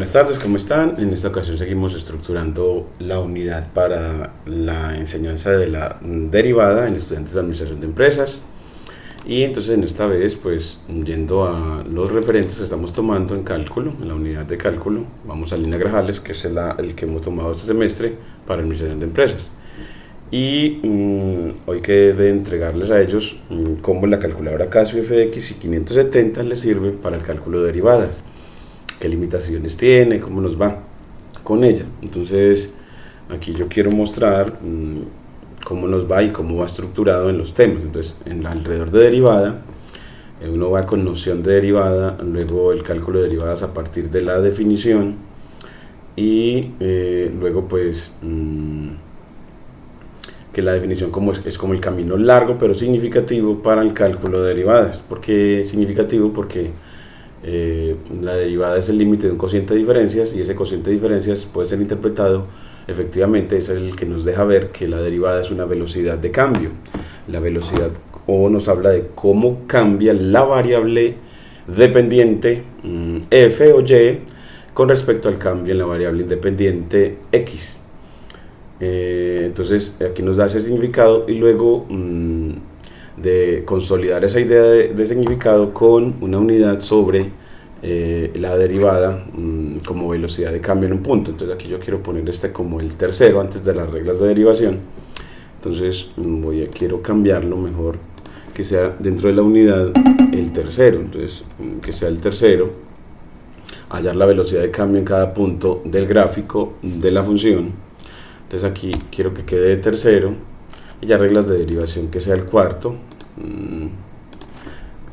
Buenas tardes, ¿cómo están? En esta ocasión seguimos estructurando la unidad para la enseñanza de la derivada en estudiantes de administración de empresas. Y entonces en esta vez, pues yendo a los referentes que estamos tomando en cálculo, en la unidad de cálculo, vamos a líneas grajales, que es el que hemos tomado este semestre para administración de empresas. Y hoy quedé de entregarles a ellos cómo la calculadora Casio FX y 570 les sirve para el cálculo de derivadas, qué limitaciones tiene, cómo nos va con ella. Entonces aquí yo quiero mostrar cómo nos va y cómo va estructurado en los temas. Entonces alrededor de derivada uno va con noción de derivada, luego el cálculo de derivadas a partir de la definición y luego pues que la definición es como el camino largo pero significativo para el cálculo de derivadas. ¿Por qué significativo? Porque la derivada es el límite de un cociente de diferencias y ese cociente de diferencias puede ser interpretado, efectivamente es el que nos deja ver que la derivada es una velocidad de cambio. La velocidad nos habla de cómo cambia la variable dependiente f o y con respecto al cambio en la variable independiente x. Entonces aquí nos da ese significado y luego de consolidar esa idea de significado con una unidad sobre la derivada como velocidad de cambio en un punto. Entonces aquí yo quiero poner como el tercero antes de las reglas de derivación. Entonces quiero cambiarlo mejor, que sea dentro de la unidad el tercero. Entonces que sea el tercero, hallar la velocidad de cambio en cada punto del gráfico de la función. Entonces aquí quiero que quede de tercero y ya reglas de derivación que sea el cuarto,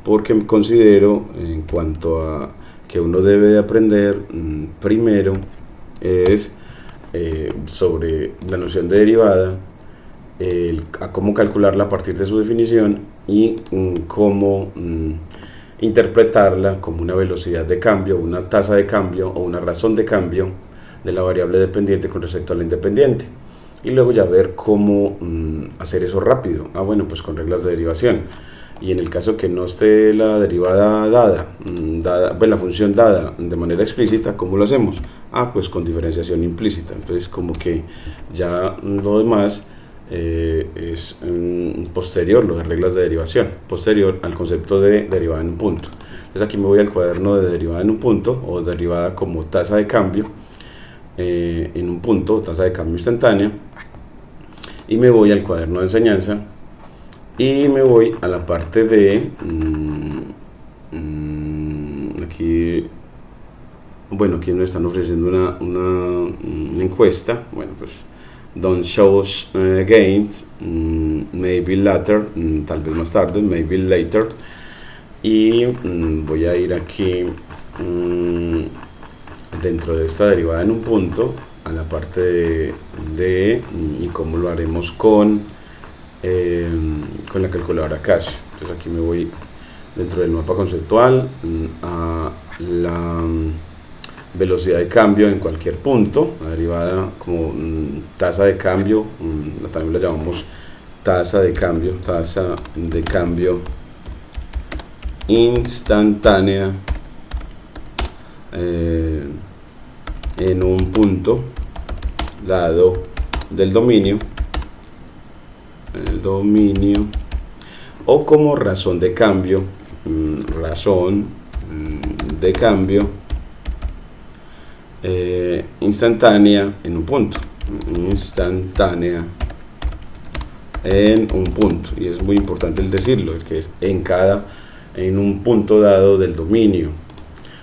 porque considero, en cuanto a que uno debe de aprender primero, es sobre la noción de derivada, a cómo calcularla a partir de su definición y cómo interpretarla como una velocidad de cambio, una tasa de cambio o una razón de cambio de la variable dependiente con respecto a la independiente. Y luego ya ver cómo hacer eso rápido. Bueno, pues con reglas de derivación. Y en el caso que no esté la derivada dada, pues la función dada de manera explícita, ¿cómo lo hacemos? Pues con diferenciación implícita. Entonces como que ya lo demás es posterior, lo de reglas de derivación, posterior al concepto de derivada en un punto. Entonces aquí me voy al cuaderno de derivada en un punto, o derivada como tasa de cambio en un punto, tasa de cambio instantánea, y me voy al cuaderno de enseñanza y me voy a la parte de aquí, bueno, aquí nos están ofreciendo una encuesta. Bueno, pues don't show gains, maybe later, tal vez más tarde, maybe later, y voy a ir aquí dentro de esta derivada en un punto a la parte y cómo lo haremos con la calculadora Casio. Entonces aquí me voy dentro del mapa conceptual a la velocidad de cambio en cualquier punto, la derivada como tasa de cambio, también la llamamos tasa de cambio instantánea en un punto dado del dominio, o como razón de cambio, instantánea en un punto, y es muy importante el decirlo, que es en un punto dado del dominio,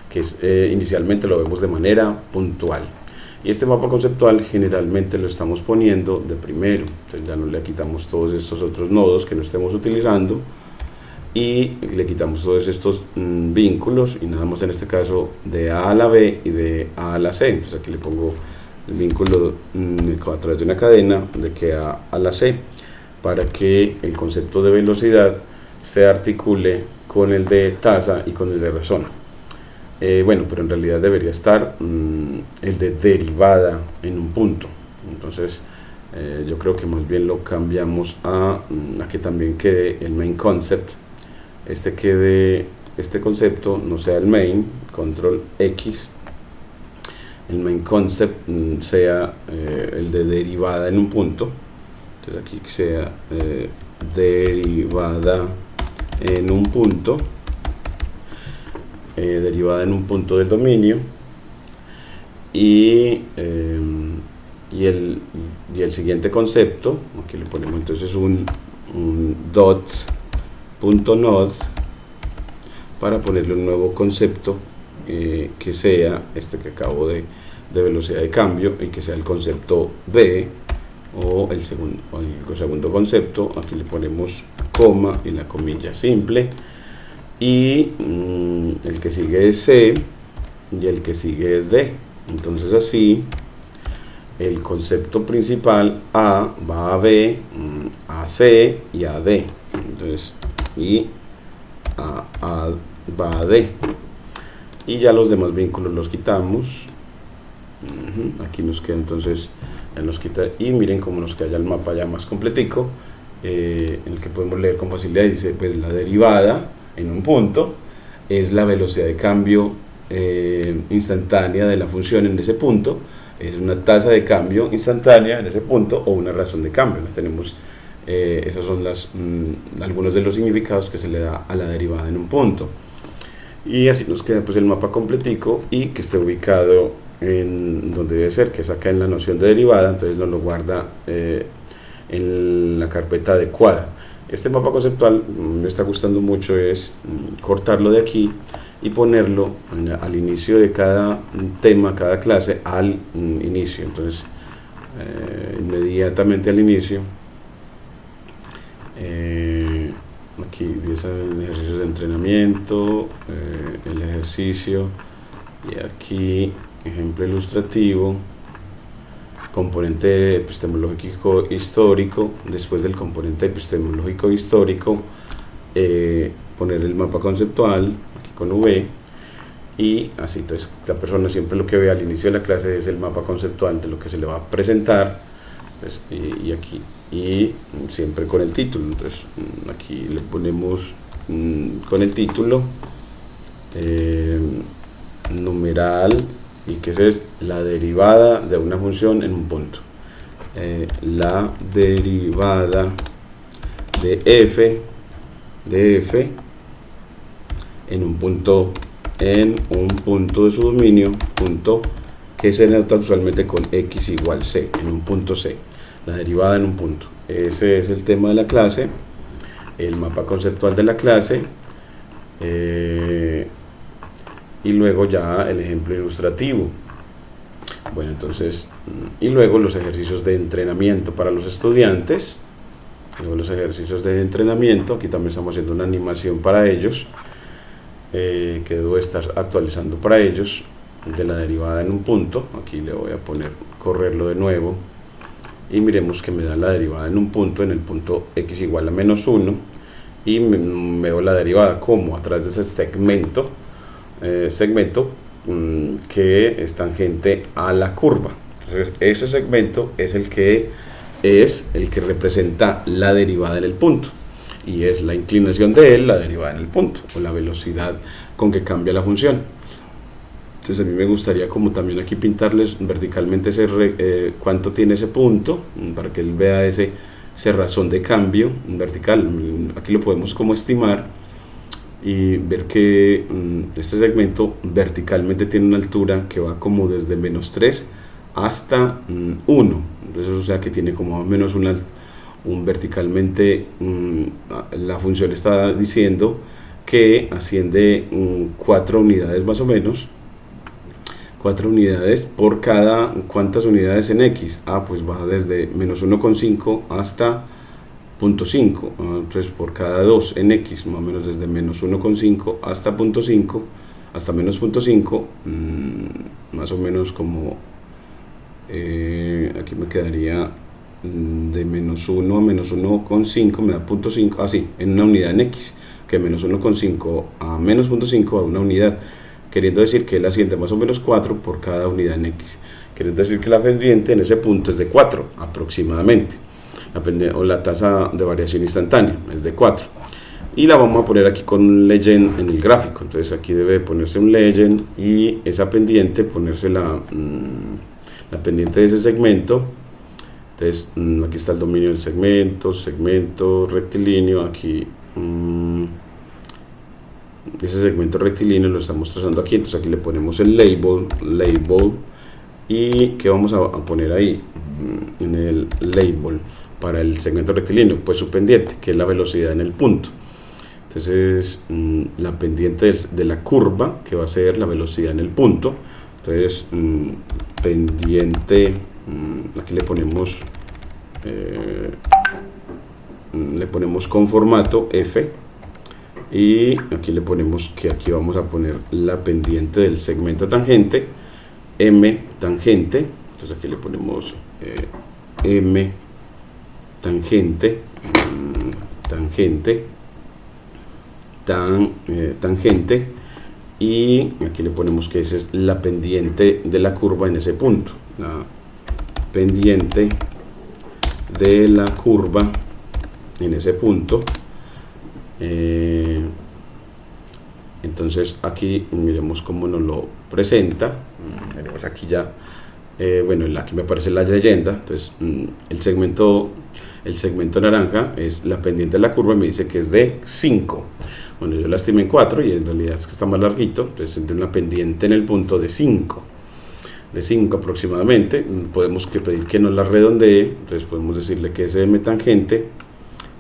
que es, inicialmente lo vemos de manera puntual, y este mapa conceptual generalmente lo estamos poniendo de primero. Entonces ya no le quitamos todos estos otros nodos que no estemos utilizando y le quitamos todos estos vínculos, y nada más en este caso de A a la B y de A a la C. Entonces aquí le pongo el vínculo a través de una cadena de que A a la C, para que el concepto de velocidad se articule con el de tasa y con el de razón. Bueno, pero en realidad debería estar el de derivada en un punto. Entonces yo creo que más bien lo cambiamos a que también quede el main concept, este concepto no sea el main, control X, el main concept sea el de derivada en un punto. Entonces aquí sea derivada en un punto, derivada en un punto del dominio, y el siguiente concepto, aquí le ponemos entonces un dot.node para ponerle un nuevo concepto que sea este que acabo de velocidad de cambio, y que sea el concepto B, o el segundo concepto. Aquí le ponemos coma y la comilla simple, y el que sigue es C y el que sigue es D. Entonces así el concepto principal A va a B, a C y a D. Entonces, y A va a D. Y ya los demás vínculos los quitamos. Aquí nos queda entonces, ya nos quita, y miren cómo nos queda ya el mapa ya más completico, en el que podemos leer con facilidad. Dice pues la derivada en un punto es la velocidad de cambio instantánea de la función en ese punto, es una tasa de cambio instantánea en ese punto o una razón de cambio. Las tenemos, esos son algunos de los significados que se le da a la derivada en un punto. Y así nos queda pues el mapa completico, y que esté ubicado en donde debe ser, que es acá en la noción de derivada. Entonces nos lo guarda en la carpeta adecuada. Este mapa conceptual me está gustando mucho, es cortarlo de aquí y ponerlo al inicio de cada tema, cada clase, al inicio. Entonces inmediatamente al inicio, aquí dice ejercicios de entrenamiento, el ejercicio, y aquí ejemplo ilustrativo, componente epistemológico histórico. Después del componente epistemológico histórico, poner el mapa conceptual aquí con V, y así. Entonces la persona siempre lo que ve al inicio de la clase es el mapa conceptual de lo que se le va a presentar, pues, y aquí, y siempre con el título. Entonces aquí le ponemos con el título numeral, y que es la derivada de una función en un punto. La derivada de f en un punto de su dominio, punto que se nota usualmente con x igual c, en un punto c. La derivada en un punto. Ese es el tema de la clase, el mapa conceptual de la clase, y luego ya el ejemplo ilustrativo. Bueno, entonces, y luego los ejercicios de entrenamiento para los estudiantes. Luego los ejercicios de entrenamiento, aquí también estamos haciendo una animación para ellos, que debo estar actualizando para ellos, de la derivada en un punto. Aquí le voy a poner, correrlo de nuevo, y miremos que me da la derivada en un punto, en el punto x igual a menos 1, y veo la derivada como a través de ese segmento que es tangente a la curva. Entonces, ese segmento es el que representa la derivada en el punto, y es la inclinación de él, la derivada en el punto, o la velocidad con que cambia la función. Entonces a mí me gustaría como también aquí pintarles verticalmente cuánto tiene ese punto, para que él vea ese razón de cambio vertical. Aquí lo podemos como estimar y ver que este segmento verticalmente tiene una altura que va como desde menos 3 hasta 1. Entonces, o sea que tiene como más o menos verticalmente, la función está diciendo que asciende 4 unidades más o menos, 4 unidades por cada, ¿cuántas unidades en x? Pues va desde menos 1,5 hasta 0.5, entonces por cada 2 en x, más o menos desde menos 1,5 hasta 0.5, hasta menos 0.5, más o menos como, aquí me quedaría de menos 1 a menos 1,5, me da 0.5, así, en una unidad en x, que menos 1,5 a menos 0.5 a una unidad, queriendo decir que él asciende más o menos 4 por cada unidad en x, queriendo decir que la pendiente en ese punto es de 4 aproximadamente, o la tasa de variación instantánea es de 4, y la vamos a poner aquí con un legend en el gráfico. Entonces aquí debe ponerse un legend y esa pendiente ponerse la pendiente de ese segmento. Entonces aquí está el dominio del segmento rectilíneo. Aquí ese segmento rectilíneo lo estamos trazando aquí. Entonces aquí le ponemos el label y ¿qué vamos a poner ahí en el label para el segmento rectilíneo? Pues su pendiente, que es la velocidad en el punto. Entonces la pendiente de la curva, que va a ser la velocidad en el punto. Entonces pendiente, aquí le ponemos con formato F, y aquí le ponemos que aquí vamos a poner la pendiente del segmento tangente, M tangente. Entonces aquí le ponemos M tangente, tangente, y aquí le ponemos que esa es la pendiente de la curva en ese punto, la pendiente de la curva en ese punto. Entonces aquí miremos cómo nos lo presenta. Veremos aquí ya, bueno, aquí me aparece la leyenda. Entonces el segmento naranja es la pendiente de la curva y me dice que es de 5. Bueno, yo la estimé en 4 y en realidad es que está más larguito. Entonces es una pendiente en el punto de 5 aproximadamente. Podemos pedir que nos la redondee. Entonces podemos decirle que ese M tangente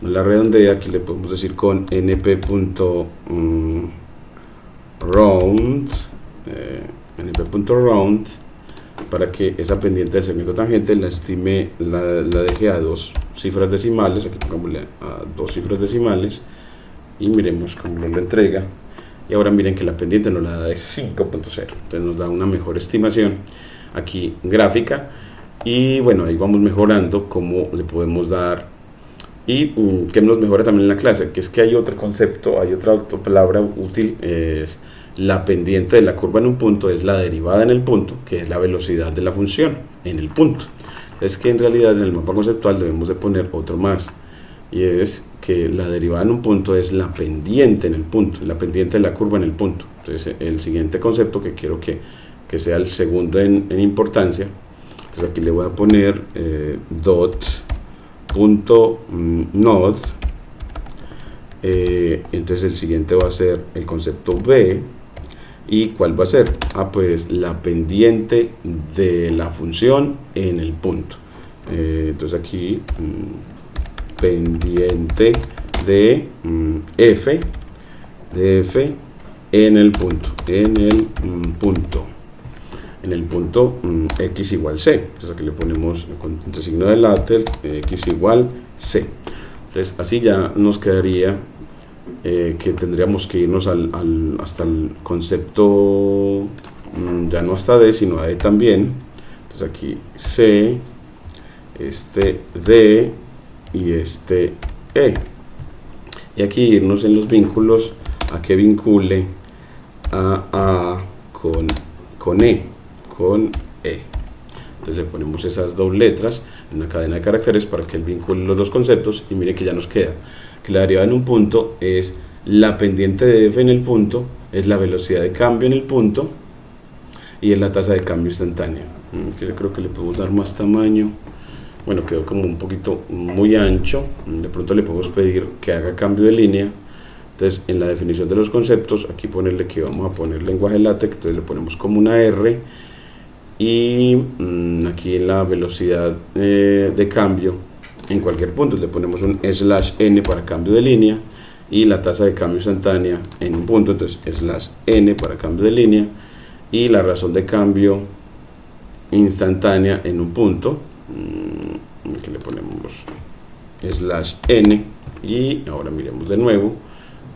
nos la redondea. Aquí le podemos decir con np.round para que esa pendiente del segmento tangente la estime, la deje a 2 cifras decimales. Aquí pongámosle a 2 cifras decimales y miremos cómo nos lo entrega. Y ahora miren que la pendiente nos la da de 5.0, entonces nos da una mejor estimación aquí gráfica. Y bueno, ahí vamos mejorando cómo le podemos dar. Y que nos mejora también en la clase, que es que hay otro concepto, hay otra palabra útil, es la pendiente de la curva en un punto, es la derivada en el punto, que es la velocidad de la función en el punto. Es que en realidad en el mapa conceptual debemos de poner otro más, y es que la derivada en un punto es la pendiente en el punto, la pendiente de la curva en el punto. Entonces el siguiente concepto que quiero que sea el segundo en importancia, entonces aquí le voy a poner .node. Entonces el siguiente va a ser el concepto B. ¿Y cuál va a ser? Pues la pendiente de la función en el punto. Entonces aquí pendiente de f en el punto, x igual c. Entonces aquí le ponemos el signo de látel, x igual c. Entonces así ya nos quedaría que tendríamos que irnos hasta el concepto, ya no hasta D sino a E también. Entonces aquí C, este D y este E, y aquí irnos en los vínculos a que vincule a con E. Entonces le ponemos esas dos letras en una cadena de caracteres para que él vincule los dos conceptos. Y mire que ya nos queda que la derivada en un punto es la pendiente de f en el punto, es la velocidad de cambio en el punto y es la tasa de cambio instantánea. Que yo creo que le podemos dar más tamaño. Bueno, quedó como un poquito muy ancho. De pronto le podemos pedir que haga cambio de línea. Entonces en la definición de los conceptos, aquí ponerle que vamos a poner lenguaje LaTeX, entonces le ponemos como una R, y aquí en la velocidad de cambio en cualquier punto le ponemos un /n para cambio de línea, y la tasa de cambio instantánea en un punto, entonces /n para cambio de línea, y la razón de cambio instantánea en un punto, aquí le ponemos /n, y ahora miremos de nuevo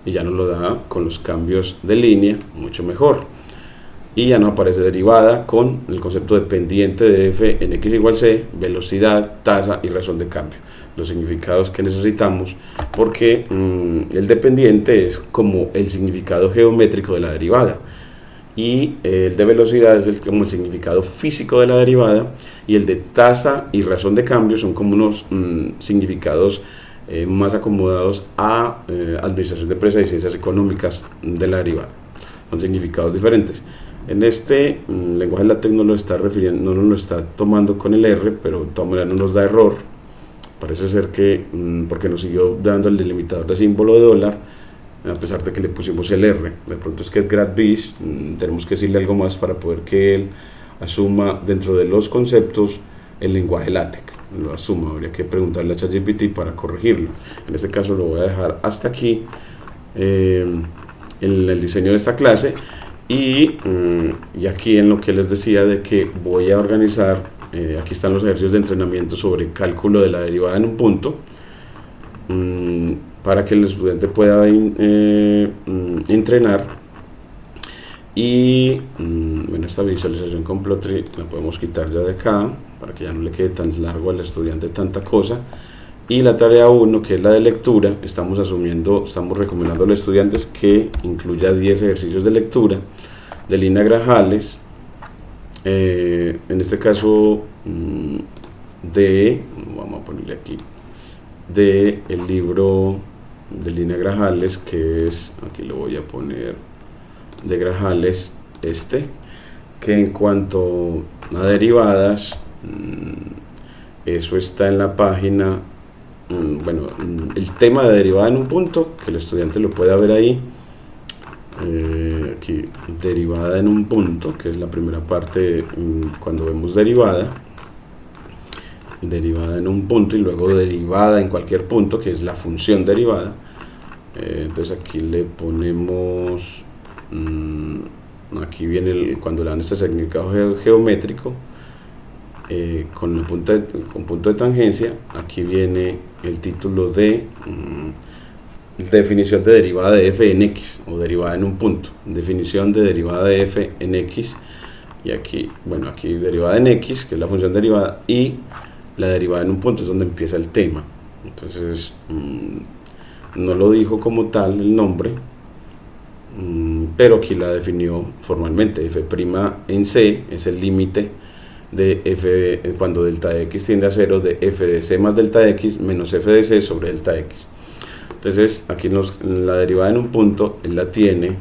y ya nos lo da con los cambios de línea mucho mejor, y ya no aparece derivada con el concepto de pendiente de f en x igual c, velocidad, tasa y razón de cambio, los significados que necesitamos, porque el dependiente es como el significado geométrico de la derivada, y el de velocidad es como el significado físico de la derivada, y el de tasa y razón de cambio son como unos significados más acomodados a administración de empresas y ciencias económicas de la derivada. Son significados diferentes. En este lenguaje LaTeX no lo está refiriendo, no lo está tomando con el R, pero de todas maneras no nos da error. Parece ser que porque nos siguió dando el delimitador de símbolo de dólar, a pesar de que le pusimos el R. De pronto es que es GradBiz, tenemos que decirle algo más para poder que él asuma dentro de los conceptos el lenguaje LaTeX. Lo asuma, habría que preguntarle a ChatGPT para corregirlo. En este caso lo voy a dejar hasta aquí en el diseño de esta clase. Y aquí en lo que les decía de que voy a organizar, aquí están los ejercicios de entrenamiento sobre cálculo de la derivada en un punto, para que el estudiante pueda entrenar. Y bueno, esta visualización con Plotly la podemos quitar ya de acá, para que ya no le quede tan largo al estudiante tanta cosa. Y la tarea 1, que es la de lectura, estamos recomendando a los estudiantes que incluya 10 ejercicios de lectura de Lina Grajales, en este caso vamos a ponerle aquí, de el libro de Lina Grajales, que es, aquí lo voy a poner, de Grajales, que en cuanto a derivadas, eso está en la página. Bueno, el tema de derivada en un punto, que el estudiante lo pueda ver ahí, aquí, derivada en un punto, que es la primera parte, cuando vemos derivada en un punto, y luego derivada en cualquier punto, que es la función derivada. Entonces aquí le ponemos, aquí viene cuando le dan este significado geométrico, con punto de tangencia. Aquí viene el título de definición de derivada de f en x, o derivada en un punto, definición de derivada de f en x. Y aquí, bueno, aquí derivada en x, que es la función derivada, y la derivada en un punto es donde empieza el tema. Entonces no lo dijo como tal el nombre, pero aquí la definió formalmente. F' en C es el límite de f cuando delta de x tiende a 0, de f de c más delta de x menos f de c sobre delta de x. Entonces aquí la derivada en un punto él la tiene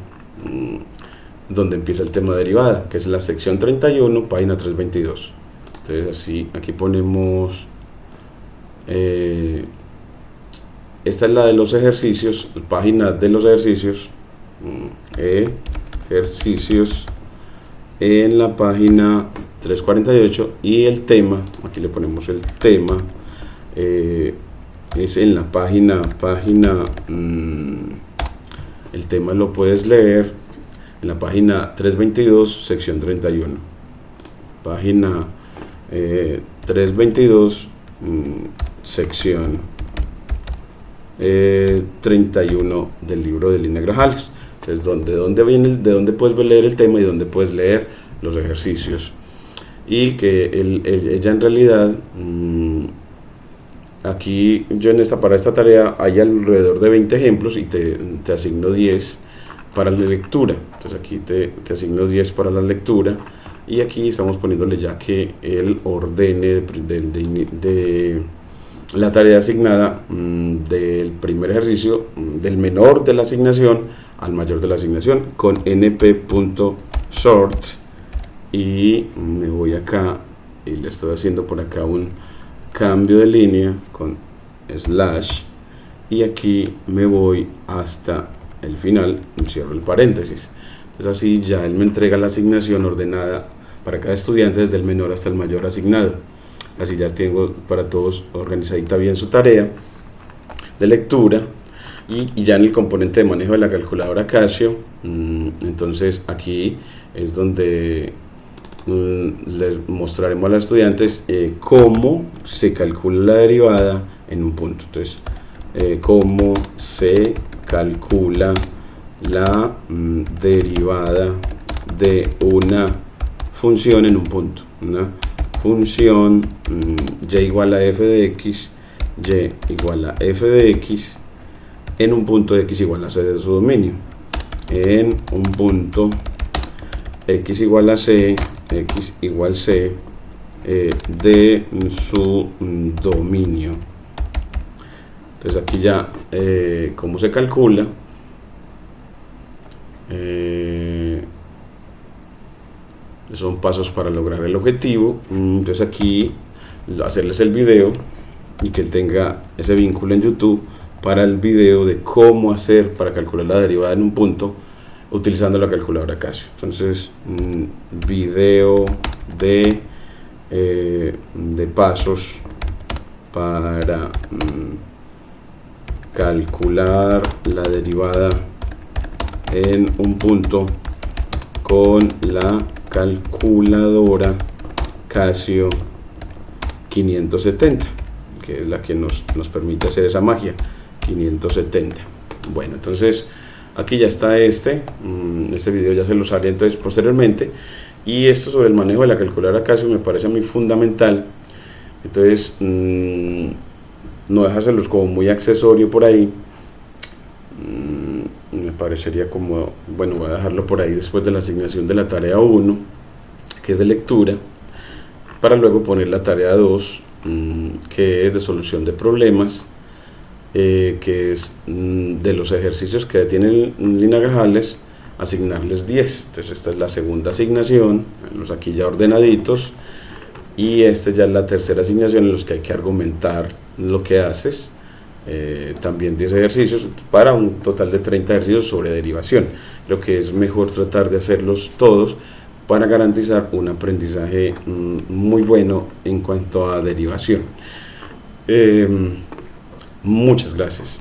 donde empieza el tema de derivada, que es la sección 31, página 322. Entonces así, aquí ponemos esta es la de los ejercicios, la página de los ejercicios, ejercicios en la página 348, y el tema, aquí le ponemos el tema, es en la página el tema lo puedes leer en la página 322, sección 31, página 322, sección 31 del libro de Lina Grajales. Entonces, de dónde puedes leer el tema y dónde puedes leer los ejercicios. Y que ella en realidad, aquí yo para esta tarea hay alrededor de 20 ejemplos, y te asigno 10 para la lectura. Entonces aquí te asigno 10 para la lectura, y aquí estamos poniéndole ya que él ordene de la tarea asignada, del primer ejercicio, del menor de la asignación al mayor de la asignación, con np.sort. Y me voy acá y le estoy haciendo por acá un cambio de línea con slash, y aquí me voy hasta el final, cierro el paréntesis. Entonces así ya él me entrega la asignación ordenada para cada estudiante desde el menor hasta el mayor asignado. Así ya tengo para todos organizadita bien su tarea de lectura. Y ya en el componente de manejo de la calculadora Casio, entonces aquí es donde les mostraremos a los estudiantes cómo se calcula la derivada en un punto. Entonces, cómo se calcula la derivada de una función en un punto. Una función y igual a f de x, y igual a f de x en un punto de x igual a c de su dominio. En un punto x igual a c, x igual c de su dominio. Entonces aquí ya cómo se calcula. Son pasos para lograr el objetivo. Entonces aquí hacerles el video y que él tenga ese vínculo en YouTube para el video de cómo hacer para calcular la derivada en un punto utilizando la calculadora Casio. Entonces video de pasos para calcular la derivada en un punto con la calculadora Casio 570, que es la que nos permite hacer esa magia. 570. Bueno, entonces aquí ya está este video ya se los haré entonces posteriormente. Y esto sobre el manejo de la calculadora Casio me parece a mí fundamental. Entonces no dejárselos como muy accesorio por ahí. Me parecería como, bueno, voy a dejarlo por ahí después de la asignación de la tarea 1, que es de lectura, para luego poner la tarea 2, que es de solución de problemas, que es de los ejercicios que tienen Linagrajales, asignarles 10. Entonces esta es la segunda asignación, los aquí ya ordenaditos, y esta ya es la tercera asignación en los que hay que argumentar lo que haces. También 10 ejercicios para un total de 30 ejercicios sobre derivación. Lo que es mejor tratar de hacerlos todos para garantizar un aprendizaje muy bueno en cuanto a derivación. Muchas gracias.